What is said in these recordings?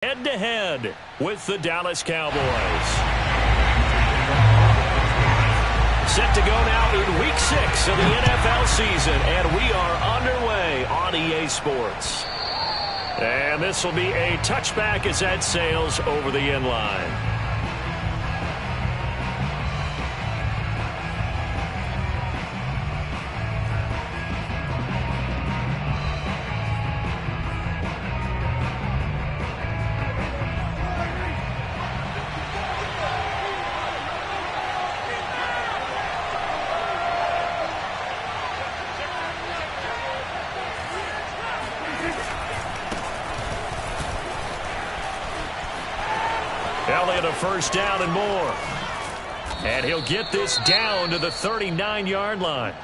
Head-to-head with the Dallas Cowboys. Set to go now in Week 6 of the NFL season, and we are underway on EA Sports. And this will be a touchback as that sails over the end line. Elliott a first down and more. And he'll get this down to the 39-yard line.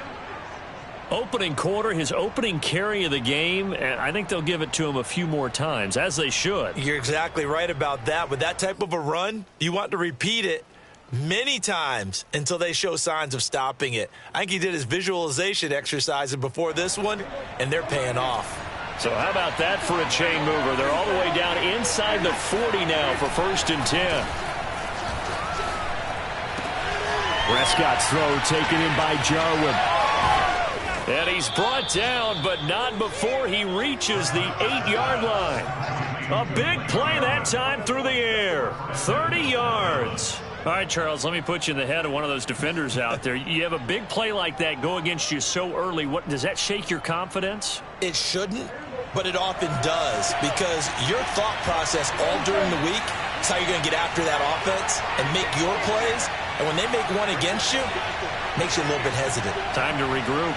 Opening quarter, his opening carry of the game, and I think they'll give it to him a few more times, as they should. You're exactly right about that. With that type of a run, you want to repeat it many times until they show signs of stopping it. I think he did his visualization exercises before this one, and they're paying off. So how about that for a chain mover? They're all the way down inside the 40 now for 1st and 10. Prescott's throw taken in by Jarwin. And he's brought down, but not before he reaches the 8-yard line. A big play that time through the air. 30 yards. All right, Charles, let me put you in the head of one of those defenders out there. You have a big play like that go against you so early. What does that shake your confidence? It shouldn't, but it often does, because your thought process all during the week is how you're going to get after that offense and make your plays. And when they make one against you, it makes you a little bit hesitant. Time to regroup.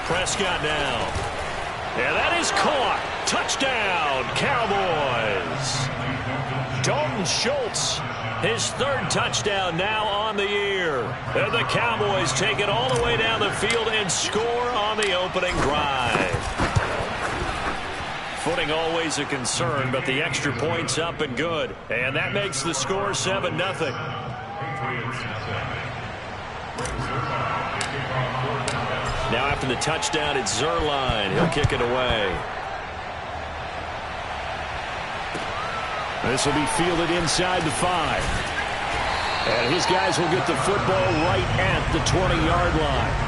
Prescott now. Yeah, that is caught. Touchdown, Cowboys. Dalton Schultz, his 3rd touchdown now on the year. And the Cowboys take it all the way down the field and score on the opening drive. Footing always a concern, but the extra point's up and good. And that makes the score 7-0. Now after the touchdown, it's Zuerlein. He'll kick it away. This will be fielded inside the 5. And his guys will get the football right at the 20-yard line.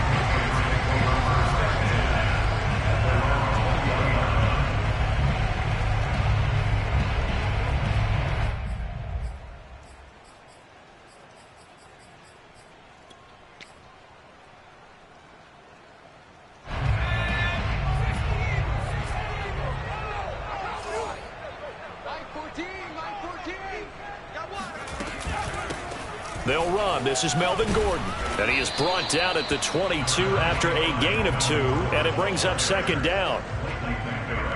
They'll run. This is Melvin Gordon. And he is brought down at the 22 after a gain of 2, and it brings up 2nd down.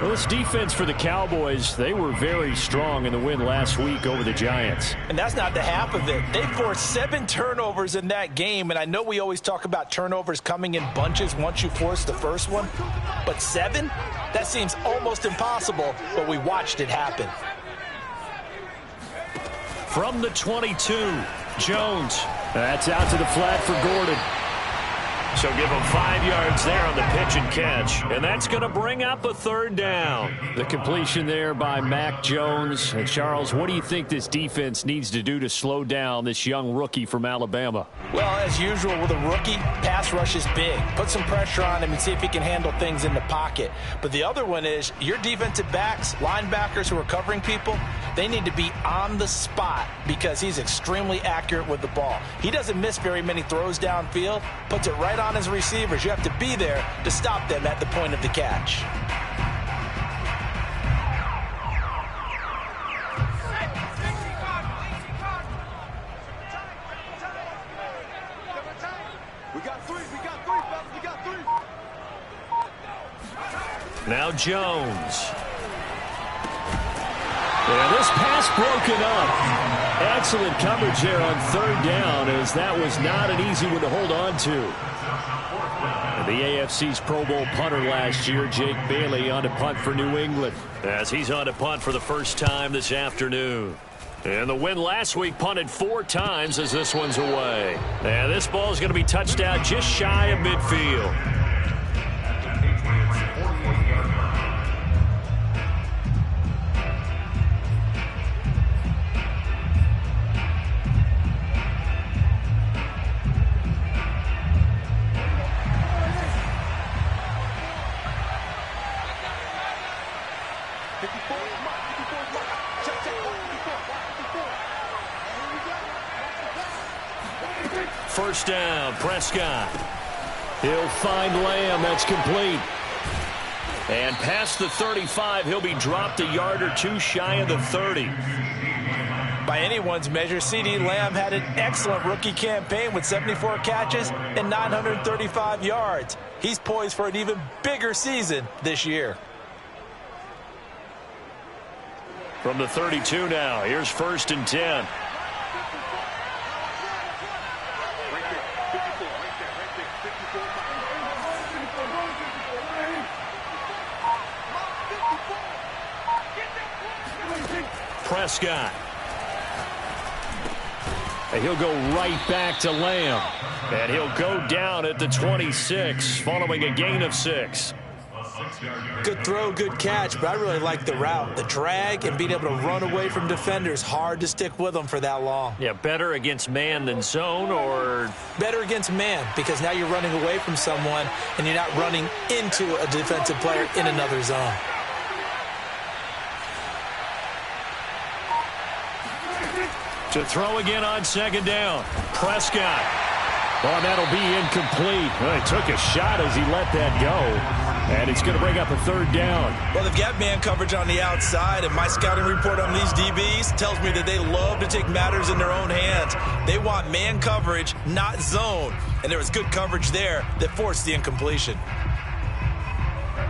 Well, this defense for the Cowboys, they were very strong in the win last week over the Giants. And that's not the half of it. They forced 7 turnovers in that game, and I know we always talk about turnovers coming in bunches once you force the first one, but 7? That seems almost impossible, but we watched it happen. From the 22, Jones. That's out to the flat for Gordon. So give him 5 yards there on the pitch and catch. And that's going to bring up a 3rd down. The completion there by Mac Jones. And Charles, what do you think this defense needs to do to slow down this young rookie from Alabama? Well, as usual with a rookie, pass rush is big. Put some pressure on him and see if he can handle things in the pocket. But the other one is your defensive backs, linebackers who are covering people, they need to be on the spot because he's extremely accurate with the ball. He doesn't miss very many throws downfield, puts it right on his receivers. You have to be there to stop them at the point of the catch. Now Jones. And this pass broken up. Excellent coverage there on 3rd down, as that was not an easy one to hold on to. And the AFC's Pro Bowl punter last year, Jake Bailey, on to punt for New England, as he's on to punt for the first time this afternoon. And the win last week punted 4 times as this one's away. And this ball is going to be touched out just shy of midfield. First down, Prescott. He'll find Lamb. That's complete. And past the 35, he'll be dropped a yard or two shy of the 30. By anyone's measure, CeeDee Lamb had an excellent rookie campaign with 74 catches and 935 yards. He's poised for an even bigger season this year. From the 32 now, here's 1st and 10. Prescott. And he'll go right back to Lamb. And he'll go down at the 26, following a gain of 6. Good throw, good catch, but I really like the route. The drag and being able to run away from defenders, hard to stick with them for that long. Yeah, better against man than zone, or? Better against man, because now you're running away from someone and you're not running into a defensive player in another zone. To throw again on 2nd down. Prescott. Oh, that'll be incomplete. Well, he took a shot as he let that go. And it's going to bring up a 3rd down. Well, they've got man coverage on the outside, and my scouting report on these DBs tells me that they love to take matters in their own hands. They want man coverage, not zone. And there was good coverage there that forced the incompletion.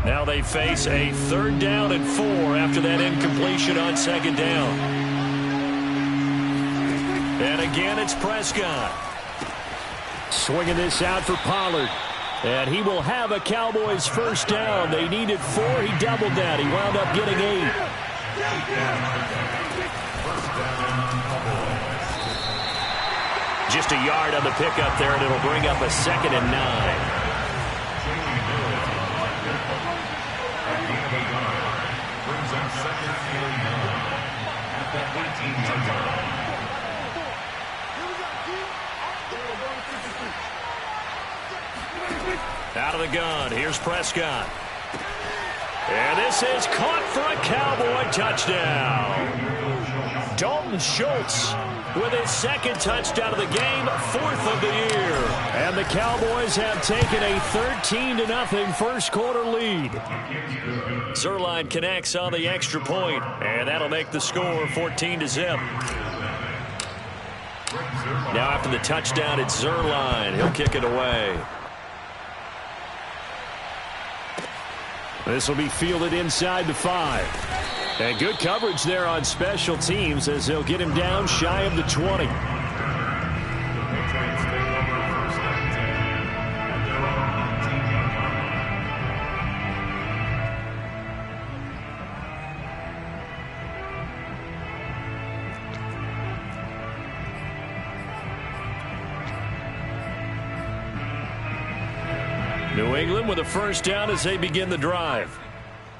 Now they face a 3rd down and 4 after that incompletion on 2nd down. And again, it's Prescott. Swinging this out for Pollard. And he will have a Cowboys 1st down. They needed 4. He doubled that. He wound up getting 8. Just a yard on the pickup there, and it'll bring up a 2nd and 9. Out of the gun, here's Prescott. And this is caught for a Cowboy touchdown. Dalton Schultz with his 2nd touchdown of the game, 4th of the year. And the Cowboys have taken a 13-0 first quarter lead. Zuerlein connects on the extra point, and that'll make the score 14-0. Now after the touchdown, it's Zuerlein. He'll kick it away. This will be fielded inside the 5. And good coverage there on special teams as they'll get him down shy of the 20. New England with a 1st down as they begin the drive.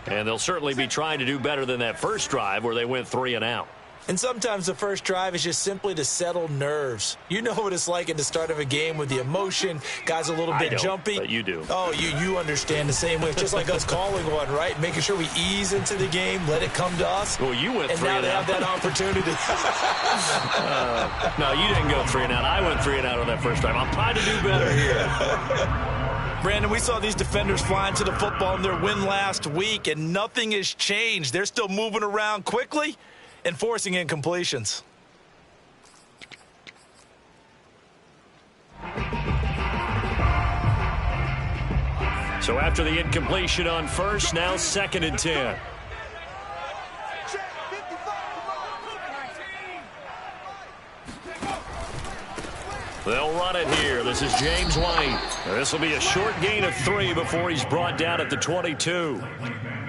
And they'll certainly be trying to do better than that first drive where they went 3 and out. And sometimes the first drive is just simply to settle nerves. You know what it's like at the start of a game with the emotion. Guys a little bit jumpy. But you do. Oh, you understand the same way. It's just like us calling one, right? Making sure we ease into the game, let it come to us. Well, you went 3 and out. And now they have that opportunity. No, you didn't go 3 and out. I went 3 and out on that first drive. I'm trying to do better here. Brandon, we saw these defenders flying to the football in their win last week, and nothing has changed. They're still moving around quickly and forcing incompletions. So after the incompletion on 1st, now 2nd and 10. They'll run it here. This is James White. This will be a short gain of 3 before he's brought down at the 22.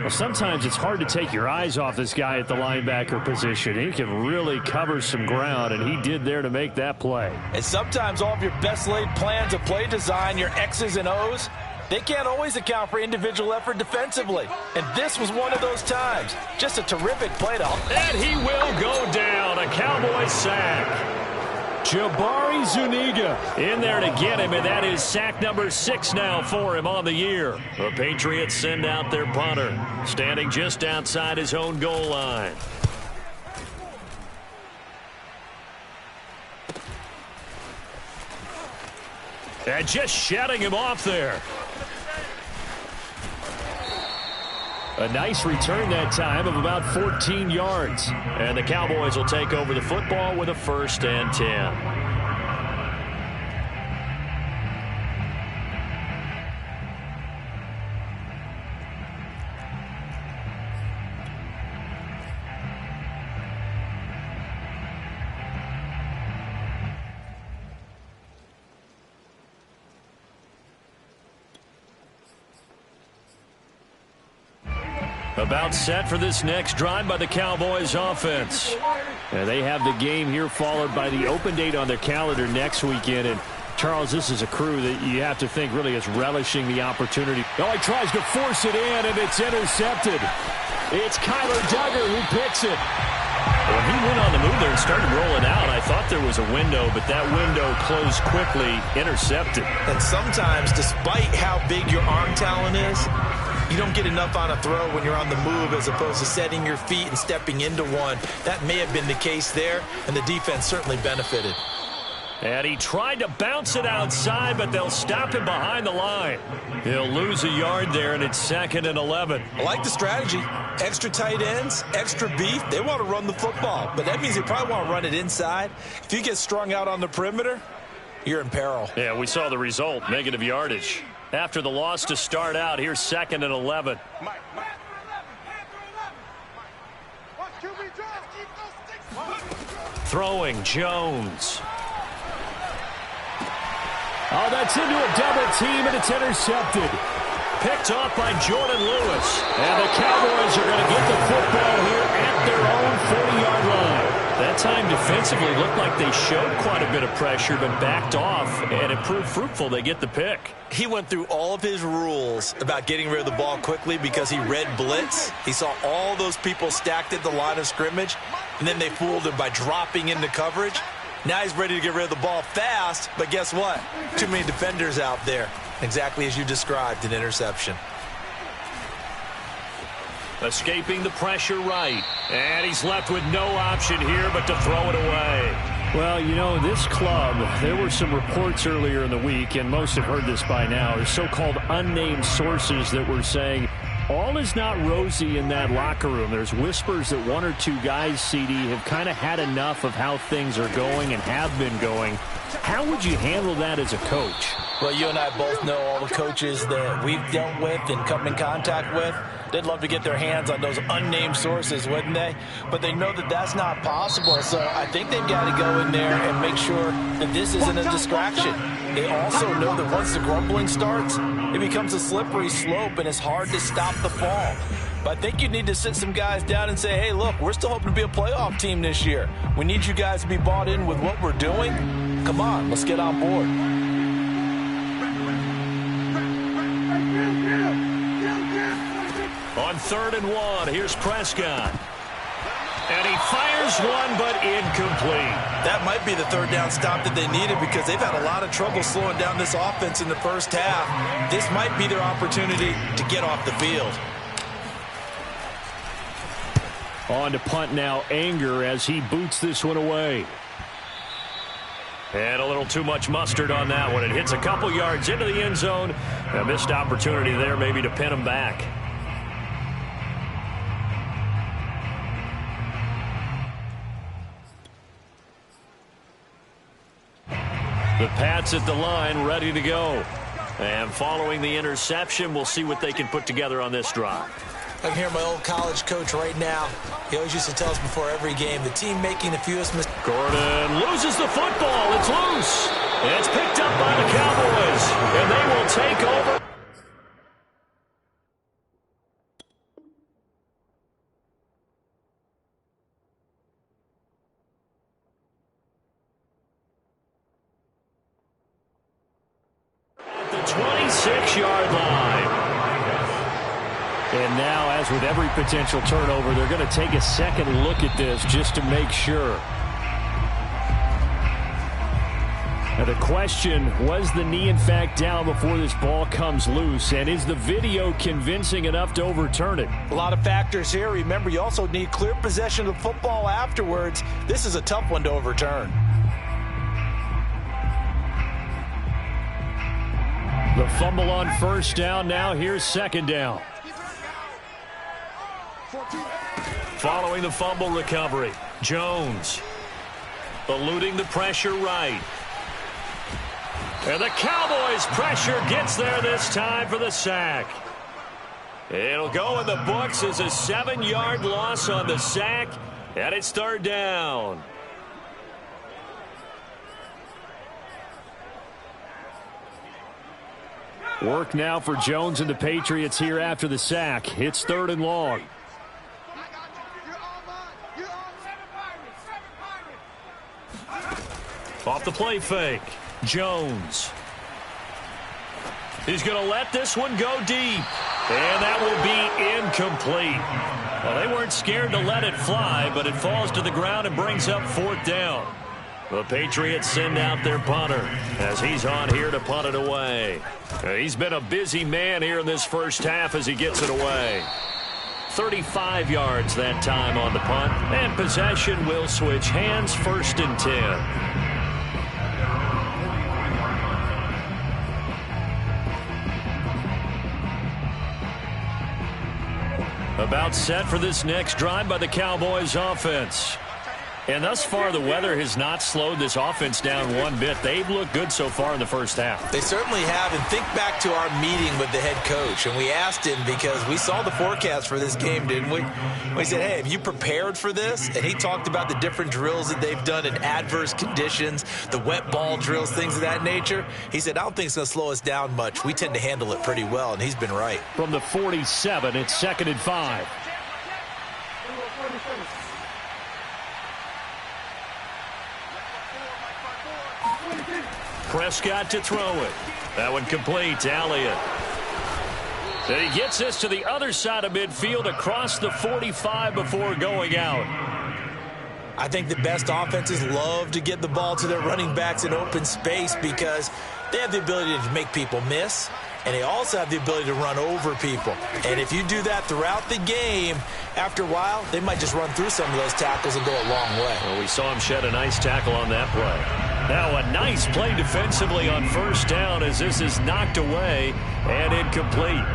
Well, sometimes it's hard to take your eyes off this guy at the linebacker position. He can really cover some ground, and he did there to make that play. And sometimes all of your best laid plans of play design, your X's and O's, they can't always account for individual effort defensively. And this was one of those times. Just a terrific play to. And he will go down. A Cowboy sack. Jabari Zuniga in there to get him, and that is sack number 6 now for him on the year. The Patriots send out their punter, standing just outside his own goal line. And just shutting him off there. A nice return that time of about 14 yards. And the Cowboys will take over the football with a 1st and 10. About set for this next drive by the Cowboys offense. And they have the game here followed by the open date on their calendar next weekend. And Charles, this is a crew that you have to think really is relishing the opportunity. Oh, he tries to force it in, and it's intercepted. It's Kyler Duggar who picks it. When he went on the move there and started rolling out, I thought there was a window, but that window closed quickly, intercepted. And sometimes, despite how big your arm talent is, you don't get enough on a throw when you're on the move as opposed to setting your feet and stepping into one. That may have been the case there, and the defense certainly benefited. And he tried to bounce it outside, but they'll stop him behind the line. He'll lose a yard there, and it's 2nd and 11. I like the strategy. Extra tight ends, extra beef. They want to run the football, but that means they probably want to run it inside. If you get strung out on the perimeter, you're in peril. Yeah, we saw the result, negative yardage. After the loss to start out, here's 2nd and 11. Throwing Jones. Oh, that's into a double team, and it's intercepted. Picked off by Jordan Lewis. And the Cowboys are going to get the football here at their own 40-yard line. That time defensively looked like they showed quite a bit of pressure, but backed off, and it proved fruitful. They get the pick. He went through all of his rules about getting rid of the ball quickly because he read blitz. He saw all those people stacked at the line of scrimmage, and then they fooled him by dropping into coverage. Now he's ready to get rid of the ball fast, but guess what? Too many defenders out there. Exactly as you described, an interception. Escaping the pressure right. And he's left with no option here but to throw it away. Well, you know, this club, there were some reports earlier in the week, and most have heard this by now, the so-called unnamed sources that were saying all is not rosy in that locker room. There's whispers that 1 or 2 guys, CD, have kind of had enough of how things are going and have been going. How would you handle that as a coach? Well, you and I both know all the coaches that we've dealt with and come in contact with. They'd love to get their hands on those unnamed sources, wouldn't they? But they know that that's not possible, so I think they've got to go in there and make sure that this isn't a distraction. They also know that once the grumbling starts, it becomes a slippery slope, and it's hard to stop the fall. But I think you need to sit some guys down and say, hey, look, we're still hoping to be a playoff team this year. We need you guys to be bought in with what we're doing. Come on, let's get on board. On 3rd and 1, here's Prescott. And he fires one, but incomplete. That might be the 3rd down stop that they needed because they've had a lot of trouble slowing down this offense in the first half. This might be their opportunity to get off the field. On to punt now, Anger, as he boots this one away. And a little too much mustard on that one. It hits a couple yards into the end zone. A missed opportunity there maybe to pin him back. The Pats at the line, ready to go. And following the interception, we'll see what they can put together on this drive. I can hear my old college coach right now. He always used to tell us before every game, the team making the fewest mistakes. Gordon loses the football. It's loose. And it's picked up by the Cowboys. And they will take over. At the 26-yard line. And now, as with every potential turnover, they're going to take a second look at this just to make sure. Now the question, was the knee in fact down before this ball comes loose? And is the video convincing enough to overturn it? A lot of factors here. Remember, you also need clear possession of the football afterwards. This is a tough one to overturn. The fumble on first down. Now here's second down. Following the fumble recovery, Jones eluding the pressure right. And the Cowboys' pressure gets there this time for the sack. It'll go in the books as a 7-yard loss on the sack, and it's third down. Work now for Jones and the Patriots here after the sack. It's third and long. Off the play fake, Jones. He's going to let this one go deep. And that will be incomplete. Well, they weren't scared to let it fly, but it falls to the ground and brings up fourth down. The Patriots send out their punter as he's on here to punt it away. He's been a busy man here in this first half as he gets it away. 35 yards that time on the punt, and possession will switch hands, first and 10. About set for this next drive by the Cowboys offense. And thus far, the weather has not slowed this offense down one bit. They've looked good so far in the first half. They certainly have. And think back to our meeting with the head coach. And we asked him, because we saw the forecast for this game, didn't we? We said, hey, have you prepared for this? And he talked about the different drills that they've done in adverse conditions, the wet ball drills, things of that nature. He said, I don't think it's going to slow us down much. We tend to handle it pretty well, and he's been right. From the 47, it's 2nd and 5. Prescott to throw it. That one complete to Elliott. And he gets this to the other side of midfield across the 45 before going out. I think the best offenses love to get the ball to their running backs in open space because they have the ability to make people miss, and they also have the ability to run over people. And if you do that throughout the game, after a while, they might just run through some of those tackles and go a long way. Well, we saw him shed a nice tackle on that play. Now a nice play defensively on first down as this is knocked away and incomplete.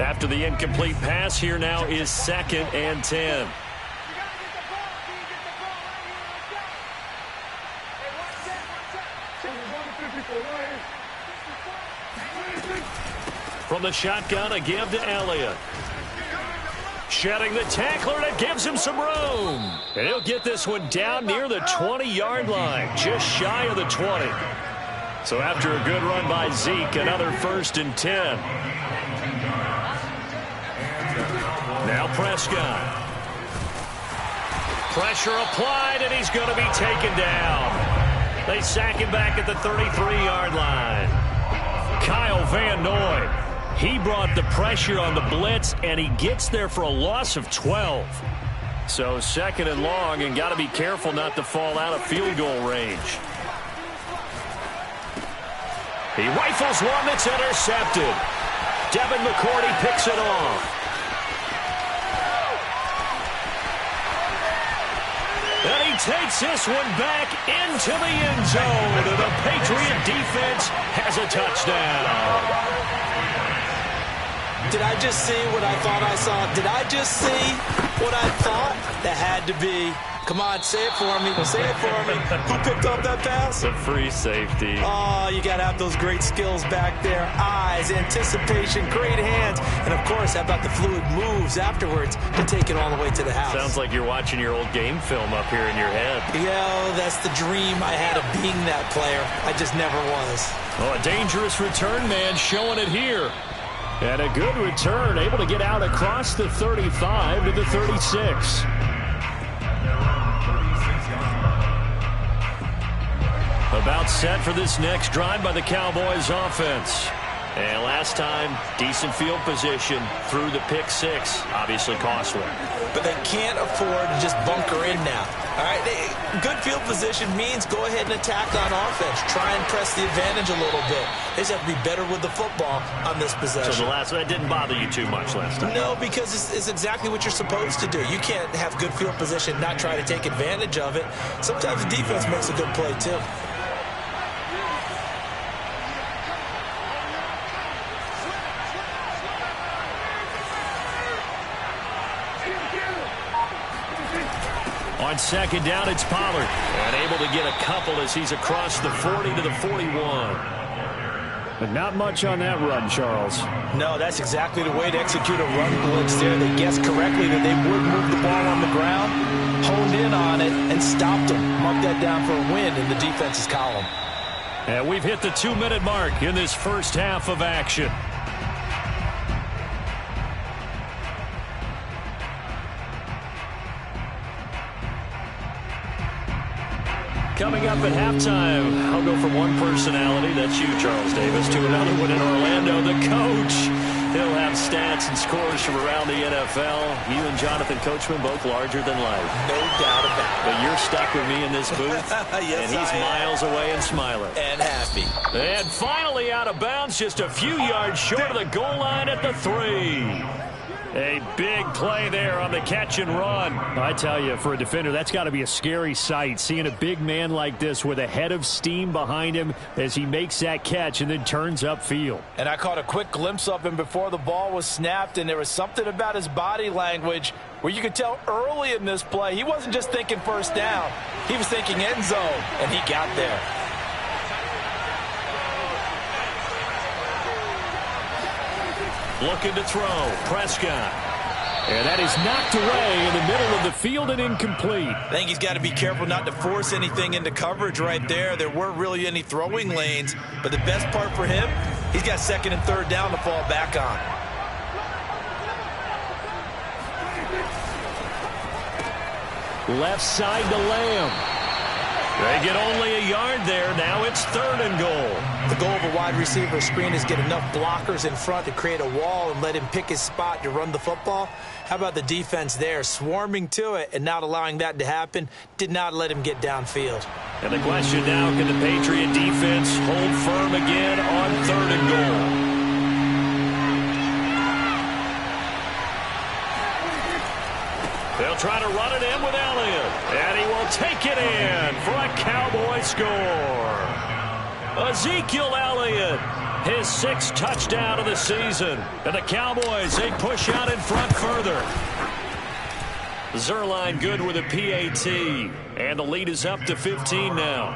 After the incomplete pass, here now is 2nd and 10. From the shotgun, a give to Elliott. Shedding the tackler, and it gives him some room. And he'll get this one down near the 20-yard line, just shy of the 20. So after a good run by Zeke, another 1st and 10. Now Prescott. Pressure applied, and he's going to be taken down. They sack him back at the 33-yard line. Kyle Van Noy. He brought the pressure on the blitz, and he gets there for a loss of 12. So 2nd and long, and got to be careful not to fall out of field goal range. He rifles one that's intercepted. Devin McCourty picks it off. And he takes this one back into the end zone. And the Patriot defense has a touchdown. Did I just see what I thought I saw? Did I just see what I thought? That had to be. Come on, say it for me. Say it for me. Who picked up that pass? The free safety. Oh, you got to have those great skills back there. Eyes, anticipation, great hands. And, of course, how about the fluid moves afterwards to take it all the way to the house? Sounds like you're watching your old game film up here in your head. Yeah, that's the dream I had of being that player. I just never was. Oh, a dangerous return man showing it here. And a good return, able to get out across the 35 to the 36. About set for this next drive by the Cowboys offense. And last time, decent field position through the pick six. Obviously costly. But they can't afford to just bunker in now. All right, good field position means go ahead and attack on offense. Try and press the advantage a little bit. They just have to be better with the football on this possession. So that didn't bother you too much last time? No, because it's exactly what you're supposed to do. You can't have good field position, not try to take advantage of it. Sometimes the defense makes a good play, too. On second down, it's Pollard. And able to get a couple as he's across the 40 to the 41. But not much on that run, Charles. No, that's exactly the way to execute a run blitz there. They guessed correctly that they would move the ball on the ground, honed in on it, and stopped them. Mark that down for a win in the defense's column. And we've hit the 2-minute mark in this first half of action. Coming up at halftime, I'll go from one personality, that's you, Charles Davis, to another one in Orlando, the coach. He'll have stats and scores from around the NFL. You and Jonathan Coachman, both larger than life. No doubt about it. But you're stuck with me in this booth, yes, and he's miles away and smiling. And happy. And finally out of bounds, just a few yards short of the goal line at the 3. A big play there on the catch and run. I tell you, for a defender, that's got to be a scary sight, seeing a big man like this with a head of steam behind him as he makes that catch and then turns upfield. And I caught a quick glimpse of him before the ball was snapped, and there was something about his body language where you could tell early in this play he wasn't just thinking first down. He was thinking end zone, and he got there. Looking to throw, Prescott. And that is knocked away in the middle of the field and incomplete. I think he's got to be careful not to force anything into coverage right there. There weren't really any throwing lanes, but the best part for him, he's got second and third down to fall back on. Left side to Lamb. They get only a yard there. Now it's 3rd and goal. The goal of a wide receiver screen is get enough blockers in front to create a wall and let him pick his spot to run the football. How about the defense there, swarming to it and not allowing that to happen? Did not let him get downfield. And the question now, can the Patriot defense hold firm again on 3rd and goal? They'll try to run it in with Elliott. And he will take it in for a Cowboy score. Ezekiel Elliott, his 6th touchdown of the season. And the Cowboys, they push out in front further. Zuerlein good with a PAT. And the lead is up to 15 now.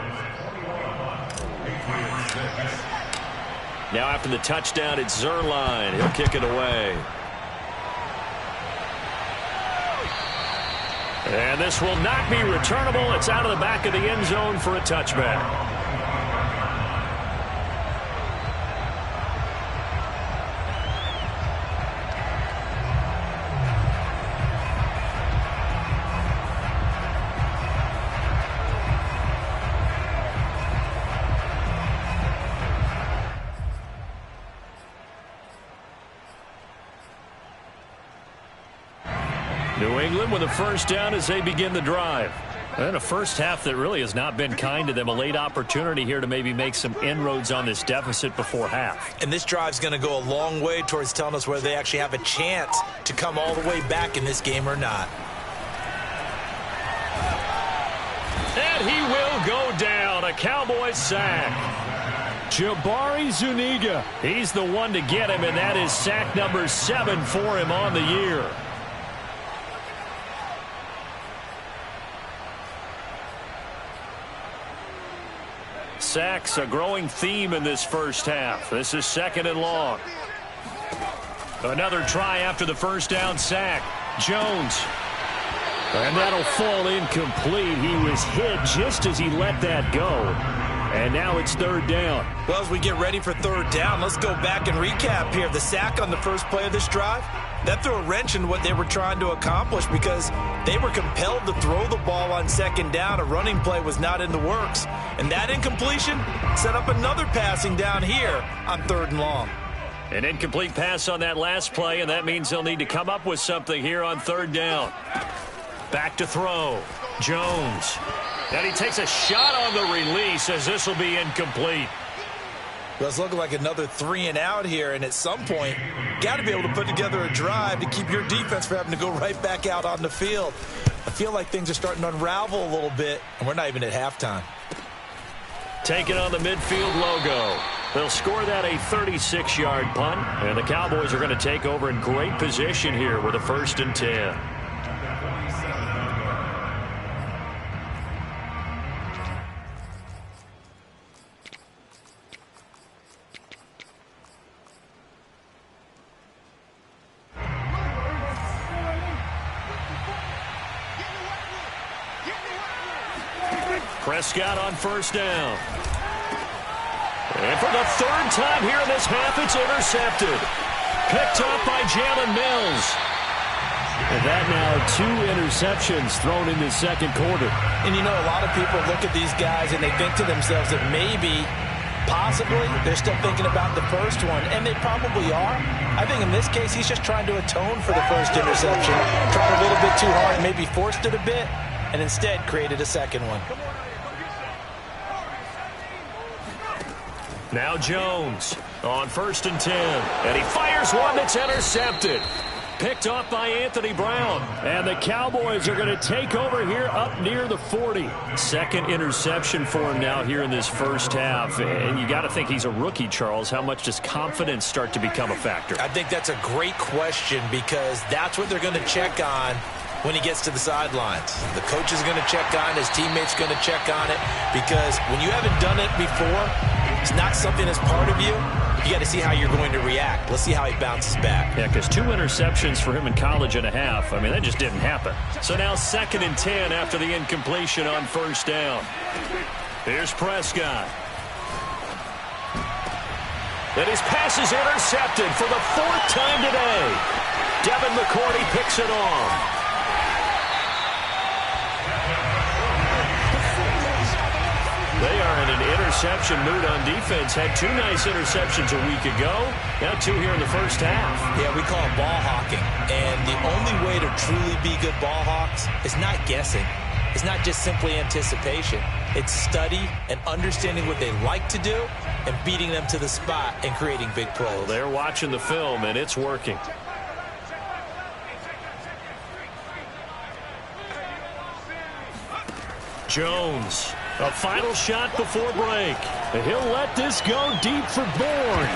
Now after the touchdown, it's Zuerlein. He'll kick it away. And this will not be returnable. It's out of the back of the end zone for a touchback. New England with a first down as they begin the drive. And a first half that really has not been kind to them. A late opportunity here to maybe make some inroads on this deficit before half. And this drive's going to go a long way towards telling us whether they actually have a chance to come all the way back in this game or not. And he will go down. A Cowboys sack. Jabari Zuniga. He's the one to get him, and that is sack number 7 for him on the year. Sacks, a growing theme in this first half. This is 2nd and long. Another try after the first down sack. Jones. And that'll fall incomplete. He was hit just as he let that go. And now it's 3rd down. Well, as we get ready for 3rd down, let's go back and recap here. The sack on the first play of this drive, that threw a wrench in what they were trying to accomplish because they were compelled to throw the ball on 2nd down. A running play was not in the works. And that incompletion set up another passing down here on 3rd and long. An incomplete pass on that last play, and that means they'll need to come up with something here on third down. Back to throw. Jones. And he takes a shot on the release as this will be incomplete. Well, it's looking like another 3 and out here, and at some point, got to be able to put together a drive to keep your defense from having to go right back out on the field. I feel like things are starting to unravel a little bit, and we're not even at halftime. Taking on the midfield logo. They'll score that a 36-yard punt, and the Cowboys are going to take over in great position here with a 1st and 10. Prescott on 1st down. And for the 3rd time here in this half, it's intercepted. Picked up by Jalen Mills. And that now 2 interceptions thrown in the 2nd quarter. And you know, a lot of people look at these guys and they think to themselves that maybe, possibly, they're still thinking about the first one, and they probably are. I think in this case, he's just trying to atone for the first interception. Tried a little bit too hard and maybe forced it a bit, and instead created a second one. Now Jones on 1st and 10. And he fires one that's intercepted. Picked off by Anthony Brown. And the Cowboys are going to take over here up near the 40. 2nd interception for him now here in this first half. And you got to think he's a rookie, Charles. How much does confidence start to become a factor? I think that's a great question, because that's what they're going to check on when he gets to the sidelines. The coach is going to check on it. His teammates going to check on it, because when you haven't done it before, it's not something that's part of you. You got to see how you're going to react. Let's see how he bounces back. Yeah, because 2 interceptions for him in college and a half. I mean, that just didn't happen. So now 2nd and 10 after the incompletion on 1st down. Here's Prescott. And his pass is intercepted for the 4th time today. Devin McCourty picks it off. They are in an interception mood on defense. Had 2 nice interceptions a week ago. Now 2 here in the first half. Yeah, we call it ball hawking. And the only way to truly be good ball hawks is not guessing. It's not just simply anticipation. It's study and understanding what they like to do and beating them to the spot and creating big plays. Well, they're watching the film, and it's working. Jones. A final shot before break. And he'll let this go deep for Bourne.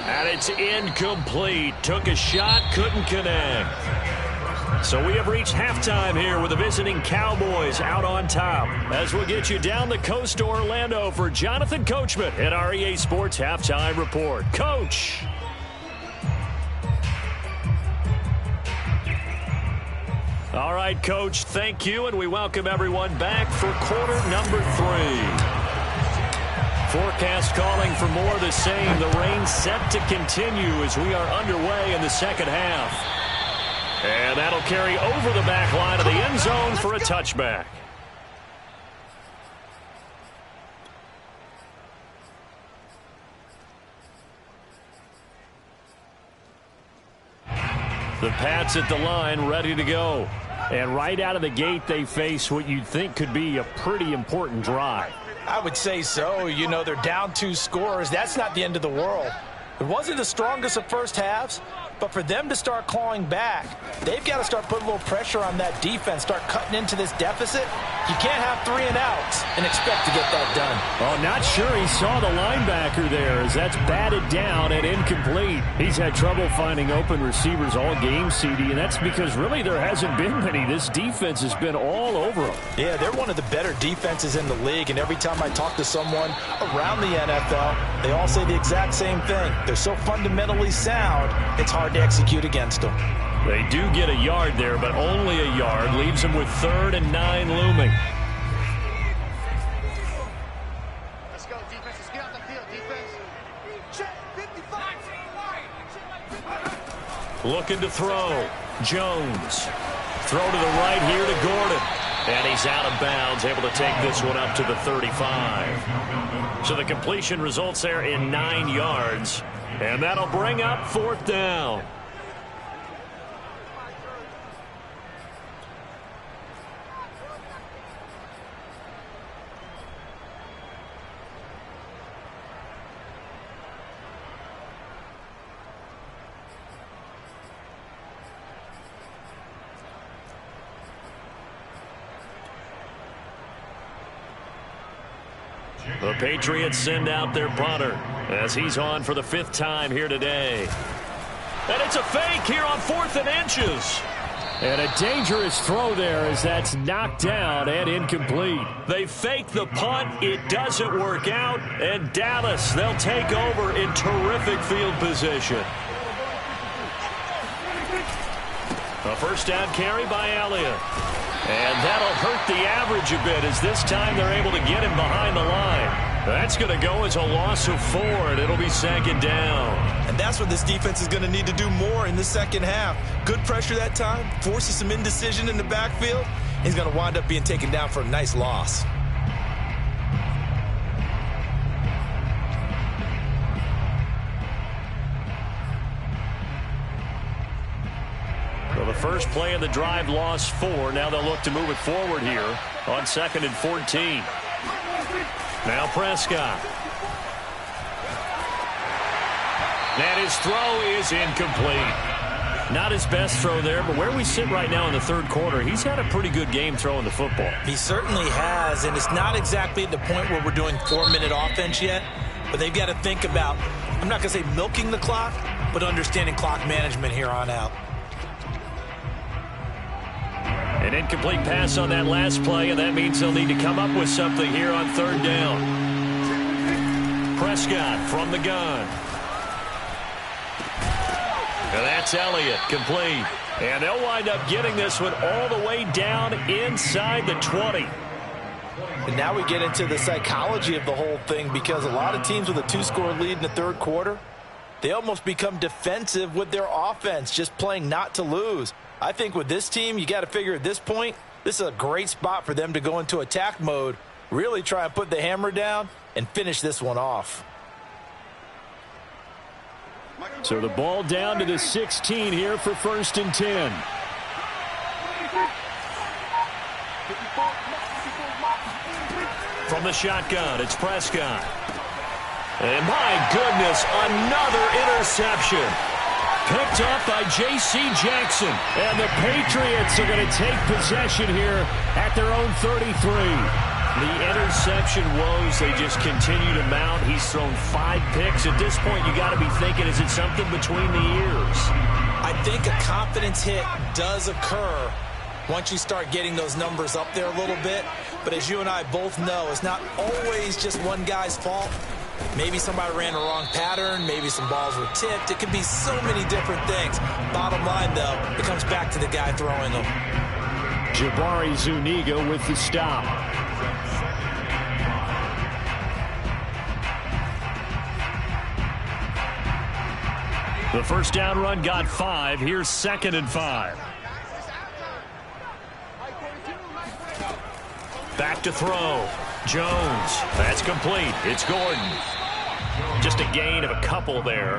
And it's incomplete. Took a shot, couldn't connect. So we have reached halftime here with the visiting Cowboys out on top. As we'll get you down the coast to Orlando for Jonathan Coachman at our EA Sports Halftime Report. Coach. All right, Coach, thank you, and we welcome everyone back for quarter number 3. Forecast calling for more of the same. The rain set to continue as we are underway in the 2nd half. And that'll carry over the back line of the end zone for a touchback. The Pats at the line, ready to go. And right out of the gate, they face what you'd think could be a pretty important drive. I would say so. You know, they're down 2 scores. That's not the end of the world. It wasn't the strongest of first halves, but for them to start clawing back, they've got to start putting a little pressure on that defense, start cutting into this deficit. You can't have 3 and outs and expect to get that done. Oh, not sure he saw the linebacker there as that's batted down and incomplete. He's had trouble finding open receivers all game, CD, and that's because really there hasn't been many. This defense has been all over them. Yeah, they're one of the better defenses in the league, and every time I talk to someone around the NFL, they all say the exact same thing. They're so fundamentally sound, it's hard to execute against them. They do get a yard there, but only a yard. Leaves them with 3rd and 9 looming. Let's go, defense. Let's get on the field, defense. Check, 55. Looking to throw. Jones. Throw to the right here to Gordon. And he's out of bounds, able to take this one up to the 35. So the completion results there in 9 yards. And that'll bring up 4th down. The Patriots send out their punter as he's on for the 5th time here today. And it's a fake here on 4th and inches. And a dangerous throw there as that's knocked down and incomplete. They fake the punt. It doesn't work out. And Dallas, they'll take over in terrific field position. A 1st down carry by Elliott. And that'll hurt the average a bit as this time they're able to get him behind the line. That's going to go as a loss of 4, and it'll be 2nd down. And that's what this defense is going to need to do more in the second half. Good pressure that time, forces some indecision in the backfield. He's going to wind up being taken down for a nice loss. Well, the first play of the drive lost 4. Now they'll look to move it forward here on 2nd and 14. Now Prescott. And his throw is incomplete. Not his best throw there, but where we sit right now in the 3rd quarter, he's had a pretty good game throwing the football. He certainly has, and it's not exactly at the point where we're doing 4-minute offense yet, but they've got to think about, I'm not going to say milking the clock, but understanding clock management here on out. An incomplete pass on that last play, and that means they'll need to come up with something here on 3rd down. Prescott from the gun. And that's Elliott, complete. And they'll wind up getting this one all the way down inside the 20. And now we get into the psychology of the whole thing, because a lot of teams with a 2-score lead in the 3rd quarter, they almost become defensive with their offense, just playing not to lose. I think with this team, you got to figure at this point, this is a great spot for them to go into attack mode, really try and put the hammer down and finish this one off. So the ball down to the 16 here for 1st and 10. From the shotgun, it's Prescott. And my goodness, another interception. Picked up by J.C. Jackson. And the Patriots are going to take possession here at their own 33. The interception woes, they just continue to mount. He's thrown 5 picks. At this point, you got to be thinking, is it something between the ears? I think a confidence hit does occur once you start getting those numbers up there a little bit. But as you and I both know, it's not always just one guy's fault. Maybe somebody ran a wrong pattern. Maybe some balls were tipped. It could be so many different things. Bottom line, though, it comes back to the guy throwing them. Jabari Zuniga with the stop. The 1st down run got 5. Here's 2nd and 5. Back to throw. Jones. That's complete. It's Gordon. Just a gain of a couple there.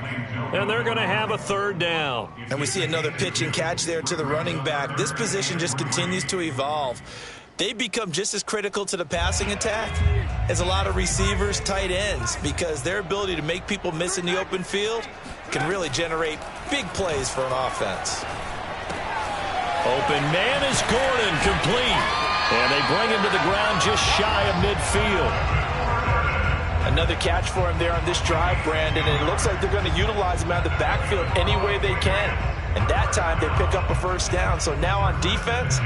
And they're going to have a 3rd down. And we see another pitch and catch there to the running back. This position just continues to evolve. They become just as critical to the passing attack as a lot of receivers, tight ends, because their ability to make people miss in the open field can really generate big plays for an offense. Open man is Gordon, complete. And they bring him to the ground just shy of midfield. Another catch for him there on this drive, Brandon, and it looks like they're going to utilize him out of the backfield any way they can. And that time they pick up a 1st down. So now on defense,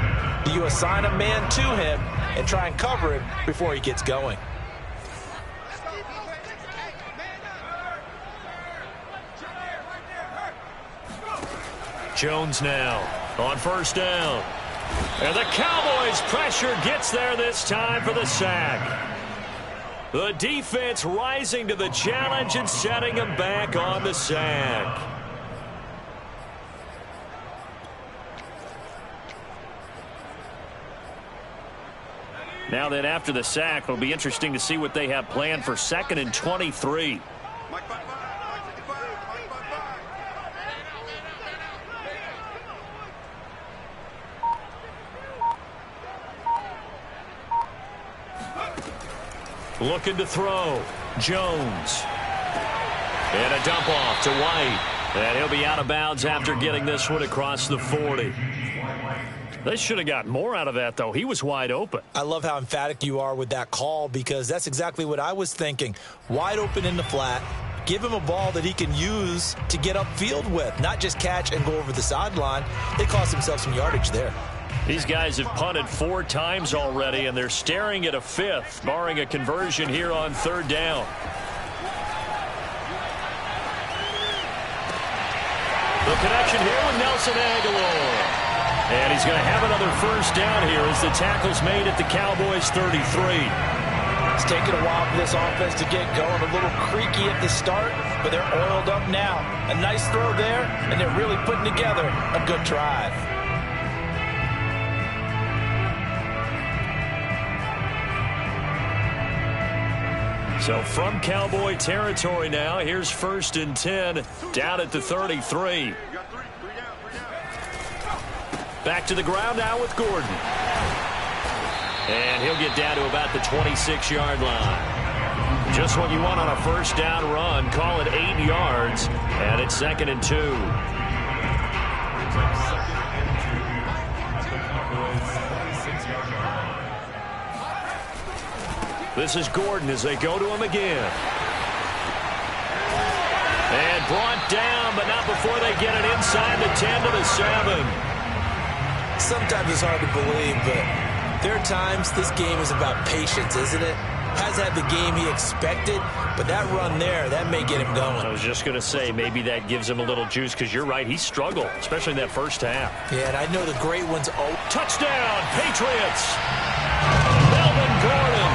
do you assign a man to him and try and cover him before he gets going? Jones now on 1st down. And the Cowboys' pressure gets there this time for the sack. The defense rising to the challenge and setting them back on the sack. Now then, after the sack, it'll be interesting to see what they have planned for 2nd and 23. Looking to throw. Jones. And a dump off to White. And he'll be out of bounds after getting this one across the 40. They should have gotten more out of that, though. He was wide open. I love how emphatic you are with that call, because that's exactly what I was thinking. Wide open in the flat. Give him a ball that he can use to get upfield with, not just catch and go over the sideline. They cost themselves some yardage there. These guys have punted 4 times already, and they're staring at a 5th, barring a conversion here on 3rd down. The connection here with Nelson Agholor. And he's going to have another 1st down here as the tackle's made at the Cowboys' 33. It's taken a while for this offense to get going. A little creaky at the start, but they're oiled up now. A nice throw there, and they're really putting together a good drive. So from Cowboy territory now, here's 1st and 10 down at the 33. Back to the ground now with Gordon. And he'll get down to about the 26-yard line. Just what you want on a 1st down run. Call it 8 yards. And it's 2nd and 2. This is Gordon as they go to him again. And brought down, but not before they get it inside the 10 to the 7. Sometimes it's hard to believe, but there are times this game is about patience, isn't it? Has had the game he expected, but that run there, that may get him going. I was just going to say, maybe that gives him a little juice, because you're right, he struggled, especially in that 1st half. Yeah, and I know the great ones. Touchdown, Patriots! Melvin Gordon,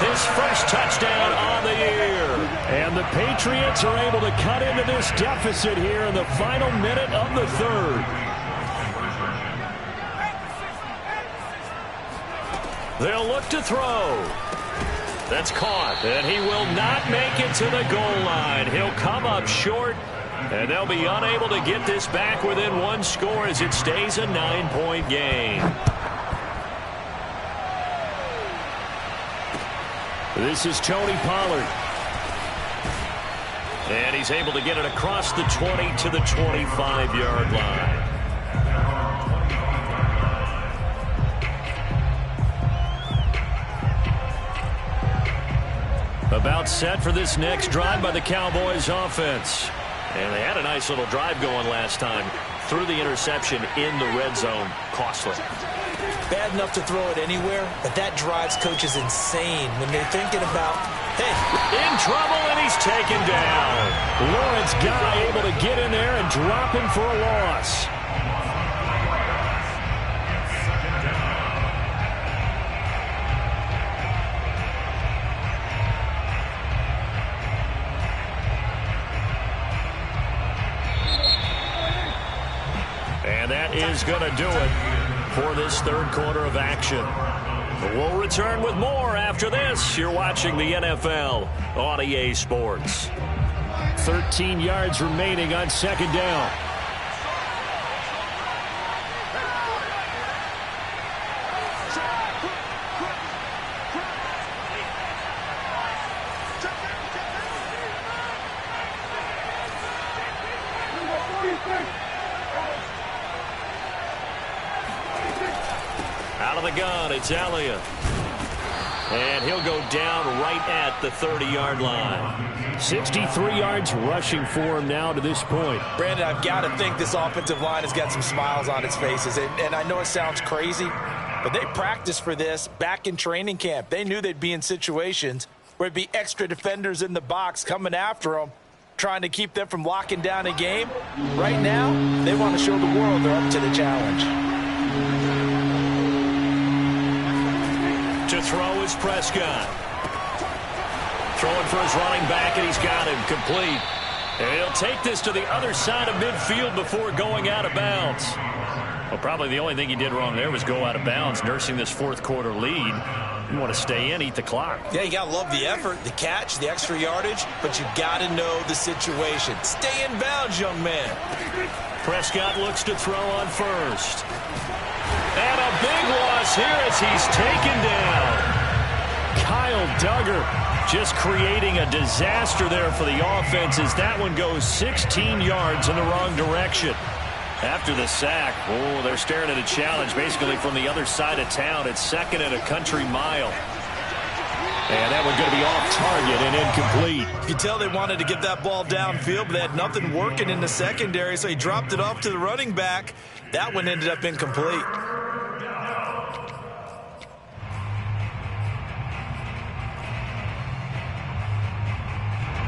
his 1st touchdown on the year. And the Patriots are able to cut into this deficit here in the final minute of the 3rd. They'll look to throw. That's caught, and he will not make it to the goal line. He'll come up short, and they'll be unable to get this back within 1 score as it stays a 9-point game. This is Tony Pollard. And he's able to get it across the 20 to the 25-yard line. About set for this next drive by the Cowboys offense. And they had a nice little drive going last time. Threw the interception in the red zone. Costly. Bad enough to throw it anywhere, but that drives coaches insane when they're thinking about, hey, in trouble, and he's taken down. Lawrence Guy able to get in there and drop him for a loss. And that is going to do it for this 3rd quarter of action. We'll return with more after this. You're watching the NFL on EA Sports. 13 yards remaining on 2nd down. Out of the gun, it's Elliott. And he'll go down right at the 30-yard line. 63 yards rushing for him now to this point. Brandon, I've got to think this offensive line has got some smiles on its faces. And I know it sounds crazy, but they practiced for this back in training camp. They knew they'd be in situations where it'd be extra defenders in the box coming after them, trying to keep them from locking down a game. Right now, they want to show the world they're up to the challenge. To throw is Prescott. Throwing for his running back, and he's got him complete. And he'll take this to the other side of midfield before going out of bounds. Well, probably the only thing he did wrong there was go out of bounds, nursing this 4th quarter lead. You want to stay in, eat the clock. Yeah, you got to love the effort, the catch, the extra yardage, but you got to know the situation. Stay in bounds, young man. Prescott looks to throw on first. And a big loss here as he's taken down. Kyle Duggar just creating a disaster there for the offense as that one goes 16 yards in the wrong direction. After the sack, they're staring at a challenge basically from the other side of town. It's second and a country mile. And that one's going to be off target and incomplete. You could tell they wanted to get that ball downfield, but they had nothing working in the secondary, so he dropped it off to the running back. That one ended up incomplete.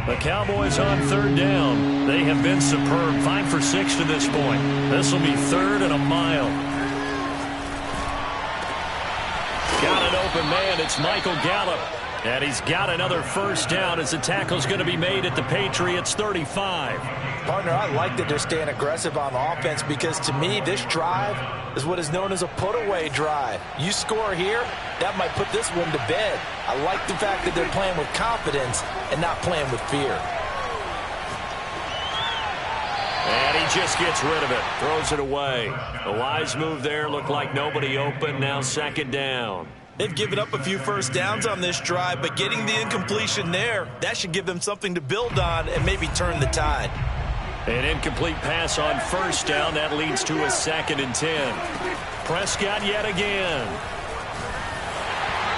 The Cowboys on third down. They have been superb. 5 for 6 to this point. This will be third and a mile. Got an open man. It's Michael Gallup. And he's got another first down as the tackle's going to be made at the Patriots 35. Partner, I like that they're staying aggressive on offense because to me, this drive is what is known as a put-away drive. You score here, that might put this one to bed. I like the fact that they're playing with confidence and not playing with fear. And he just gets rid of it, throws it away. A wise move there, looked like nobody open, now second down. They've given up a few first downs on this drive, but getting the incompletion there, that should give them something to build on and maybe turn the tide. An incomplete pass on first down. That leads to a 2nd and 10. Prescott yet again.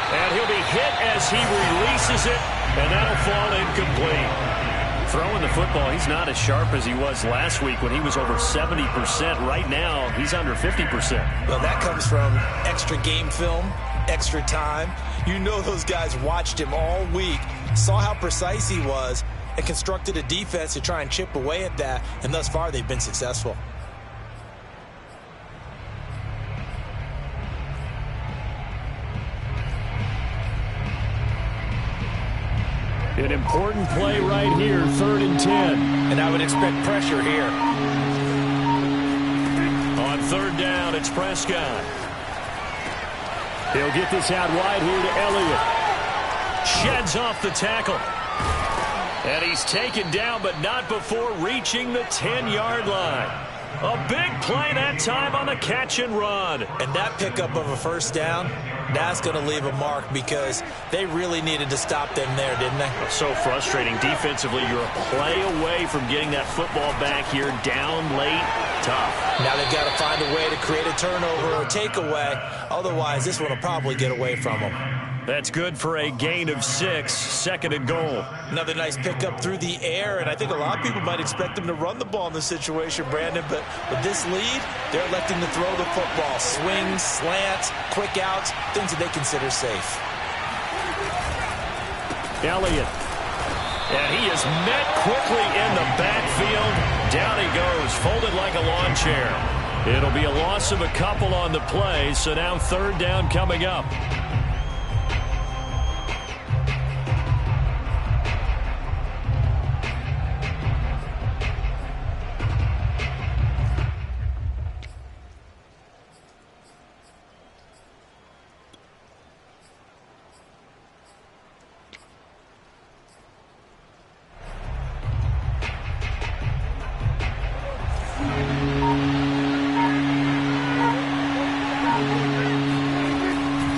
And he'll be hit as he releases it, and that'll fall incomplete. Throwing the football, he's not as sharp as he was last week when he was over 70%. Right now, he's under 50%. Well, that comes from extra game film, extra time. You know those guys watched him all week, saw how precise he was, and constructed a defense to try and chip away at that, and thus far they've been successful. An important play right here, 3rd and 10. And I would expect pressure here. On 3rd down, it's Prescott. He'll get this out wide here to Elliott. Sheds off the tackle. And he's taken down, but not before reaching the 10-yard line. A big play that time on the catch and run. And that pickup of a first down, that's going to leave a mark because they really needed to stop them there, didn't they? So frustrating. Defensively, you're a play away from getting that football back here down late. Tough. Now they've got to find a way to create a turnover or takeaway. Otherwise, this one will probably get away from them. That's good for a gain of 6, 2nd and goal. Another nice pickup through the air, and I think a lot of people might expect them to run the ball in this situation, Brandon, but with this lead, they're electing to throw the football. Swings, slants, quick outs, things that they consider safe. Elliott. And he is met quickly in the backfield. Down he goes, folded like a lawn chair. It'll be a loss of a couple on the play, so now 3rd down coming up.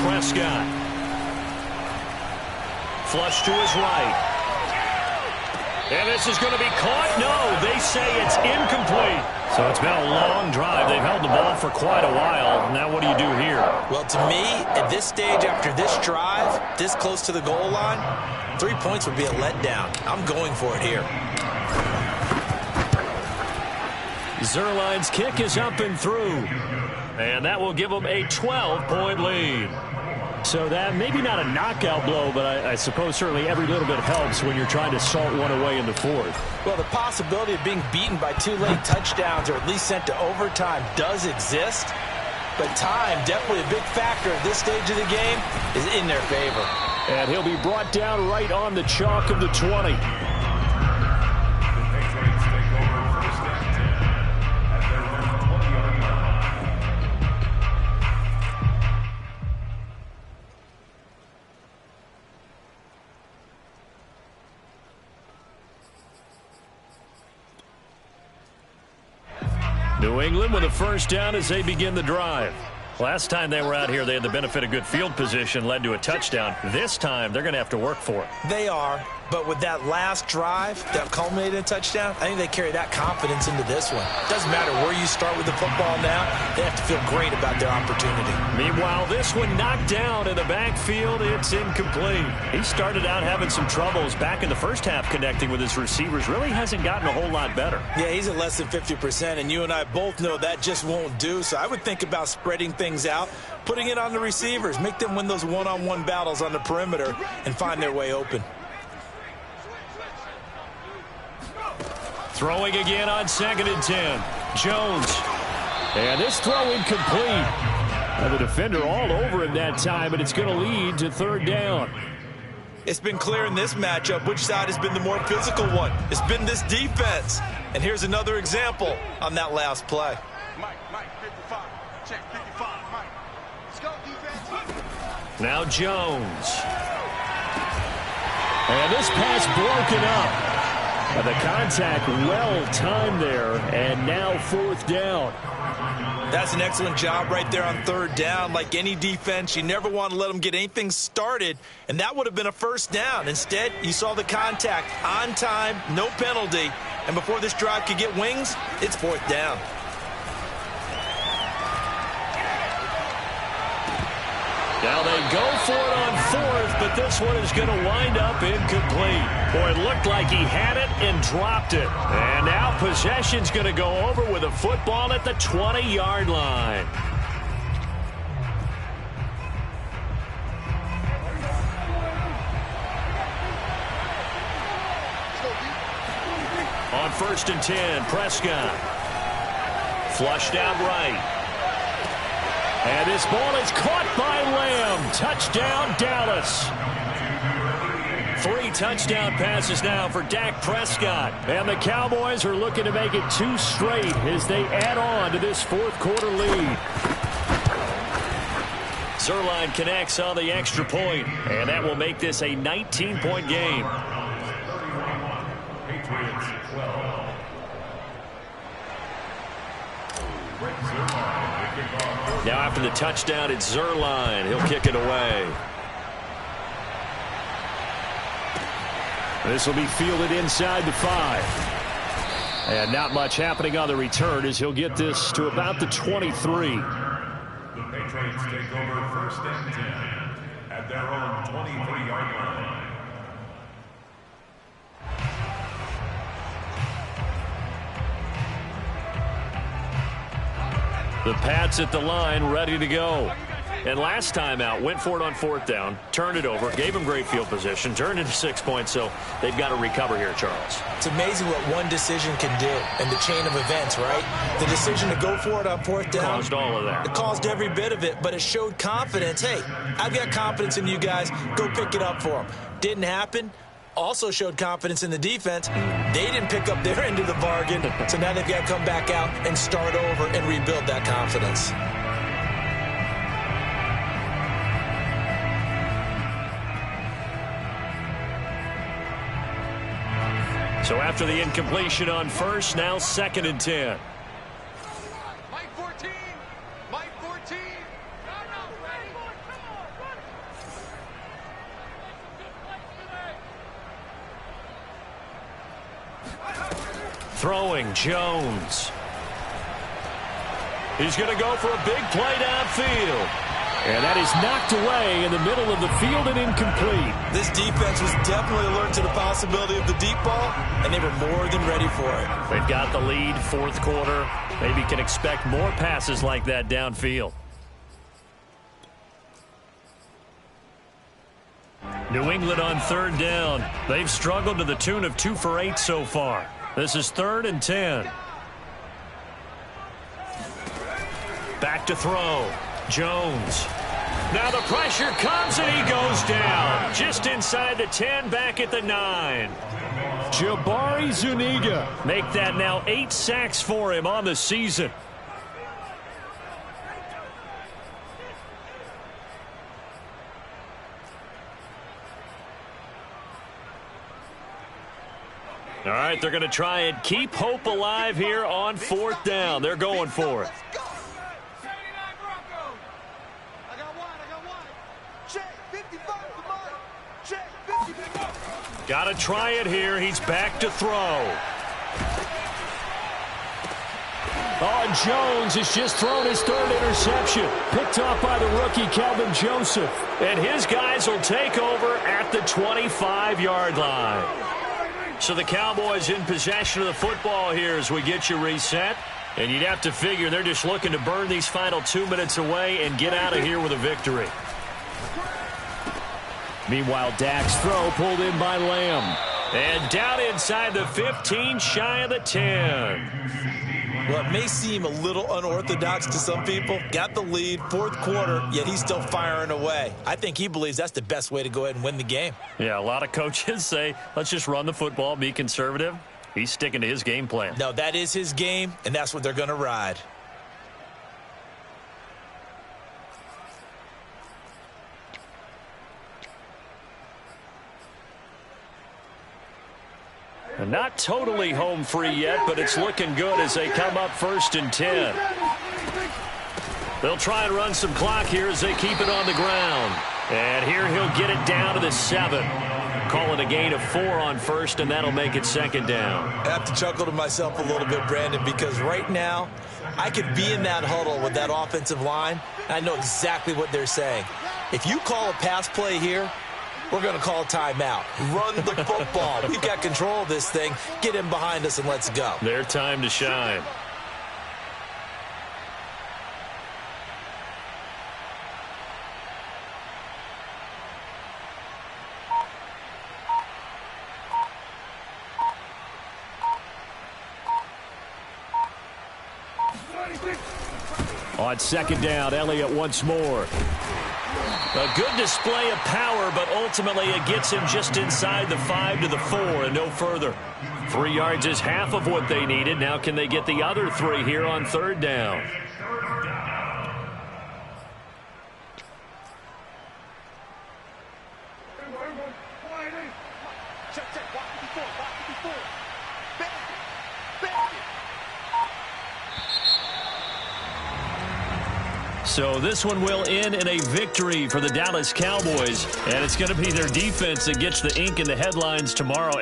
Prescott. Flush to his right. And this is going to be caught. No, they say it's incomplete. So it's been a long drive. They've held the ball for quite a while. Now what do you do here? Well, to me, at this stage, after this drive, this close to the goal line, 3 points would be a letdown. I'm going for it here. Zuerlein's kick is up and through. And that will give them a 12-point lead. So that maybe not a knockout blow, but I suppose certainly every little bit helps when you're trying to salt one away in the 4th. Well, the possibility of being beaten by 2 late touchdowns or at least sent to overtime does exist. But time, definitely a big factor at this stage of the game, is in their favor. And he'll be brought down right on the chalk of the 20. New England with a first down as they begin the drive. Last time they were out here, they had the benefit of good field position, led to a touchdown. This time, they're going to have to work for it. They are, but with that last drive that culminated in a touchdown, I think they carry that confidence into this one. Doesn't matter where you start with the football now, they have to feel great about their opportunity. Meanwhile, this one knocked down in the backfield. It's incomplete. He started out having some troubles back in the first half connecting with his receivers. Really hasn't gotten a whole lot better. Yeah, he's at less than 50%, and you and I both know that just won't do. So I would think about spreading things out, putting it on the receivers, make them win those one-on-one battles on the perimeter and find their way open. Throwing again on 2nd and 10. Jones. And this throw incomplete. And the defender all over him that time, and it's going to lead to 3rd down. It's been clear in this matchup which side has been the more physical one. It's been this defense. And here's another example on that last play. Mike, 55. Check 55, Mike. Let's go, defense. Now Jones. And this pass broken up. And the contact well timed there, and now 4th down. That's an excellent job right there on 3rd down. Like any defense, you never want to let them get anything started, and that would have been a 1st down. Instead, you saw the contact on time, no penalty, and before this drive could get wings, it's 4th down. Now they go for it on 4th, but this one is going to wind up incomplete. Boy, it looked like he had it and dropped it. And now possession's going to go over with a football at the 20-yard line. On 1st and 10, Prescott. Flushed out right. And this ball is caught by Lamb. Touchdown, Dallas. 3 touchdown passes now for Dak Prescott. And the Cowboys are looking to make it 2 straight as they add on to this 4th quarter lead. Zuerlein connects on the extra point, and that will make this a 19-point game. Patriots 12. Now after the touchdown, it's Zuerlein. He'll kick it away. This will be fielded inside the 5. And not much happening on the return as he'll get this to about the 23. The Patriots take over 1st and 10 at their own 23-yard line. The Pats at the line, ready to go. And last time out, went for it on 4th down, turned it over, gave him great field position, turned into 6 points, so they've got to recover here, Charles. It's amazing what one decision can do in the chain of events, right? The decision to go for it on 4th down. Caused all of that. It caused every bit of it, but it showed confidence. Hey, I've got confidence in you guys. Go pick it up for them. Didn't happen. Also showed confidence in the defense. They didn't pick up their end of the bargain, so now they've got to come back out and start over and rebuild that confidence. So after the incompletion on 1st, now 2nd and 10. Mike 14. Mike 14. Throwing, Jones. He's going to go for a big play downfield. And that is knocked away in the middle of the field and incomplete. This defense was definitely alert to the possibility of the deep ball, and they were more than ready for it. They've got the lead, 4th quarter. Maybe can expect more passes like that downfield. New England on 3rd down. They've struggled to the tune of 2 for 8 so far. This is 3rd and 10. Back to throw. Jones. Now the pressure comes and he goes down. Just inside the 10, back at the 9. Jabari Zuniga. Make that now 8 sacks for him on the season. All right. right, they're going to try and keep hope alive here on 4th down. They're going for it. I got one. Check, 55 for mine. Check, 55. Got to try it here. He's back to throw. Oh, and Jones has just thrown his 3rd interception. Picked off by the rookie, Kelvin Joseph. And his guys will take over at the 25-yard line. So the Cowboys in possession of the football here as we get you reset. And you'd have to figure they're just looking to burn these final 2 minutes away and get out of here with a victory. Meanwhile, Dak's throw pulled in by Lamb. And down inside the 15, shy of the 10. Well, it may seem a little unorthodox to some people. Got the lead, 4th quarter, yet he's still firing away. I think he believes that's the best way to go ahead and win the game. Yeah, a lot of coaches say, let's just run the football, be conservative. He's sticking to his game plan. No, that is his game, and that's what they're going to ride. And not totally home free yet, but it's looking good as they come up 1st and 10. They'll try and run some clock here as they keep it on the ground. And here he'll get it down to the 7. Call it a gain of 4 on 1st, and that'll make it 2nd down. I have to chuckle to myself a little bit, Brandon, because right now I could be in that huddle with that offensive line, and I know exactly what they're saying. If you call a pass play here, we're going to call a timeout. Run the football. We've got control of this thing. Get him behind us and let's go. Their time to shine. On 2nd down, Elliott once more. A good display of power, but ultimately it gets him just inside the 5 to the 4 and no further. 3 yards is half of what they needed. Now can they get the other 3 here on 3rd down? Check, walk 54. Bang it. So this one will end in a victory for the Dallas Cowboys, and it's going to be their defense that gets the ink in the headlines tomorrow.